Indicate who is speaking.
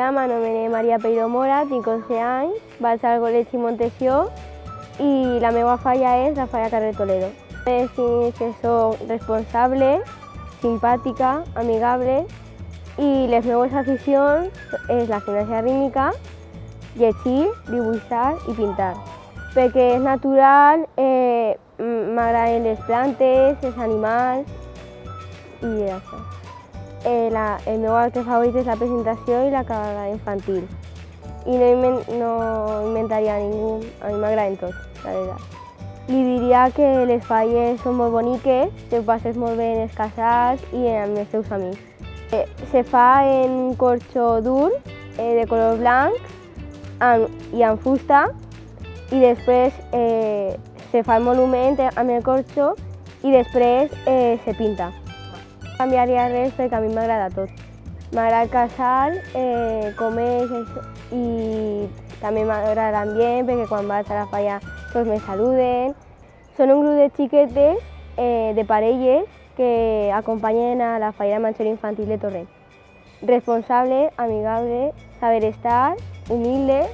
Speaker 1: dia, m'anomene Maria Peiró Mora, tinc 11 anys, vaig al col·legi Montessió i la meva falla és la falla carrer Toledo. Distinc que soc responsable, simpàtica, amigable i les meves aficions és la gimnàsia rítmica, llegir, dibuixar i pintar. Perquè és natural, m'agraden les plantes, els animals i ja està. El meu acte favorit és la presentació i la acabada infantil. I no inventaria ningú, a mi m'agraden tots, la veritat. Li diria que les falles són molt boniques, te ho passes molt bé en els casals i amb els teus amics. Se fa en un corxó dur, de color blanc i amb fusta, i després se fa el monument amb el corxó i després se pinta. No canviaria res perquè a mi m'agrada tot. M'agrada el casal, com és i també m'agrada l'ambient perquè quan vaig a la falla tots me saluden. Són un grup de xiquetes, de parelles, que acompanyen a la falla major infantil de Torrent. Responsable, amigable, saber estar, humilde.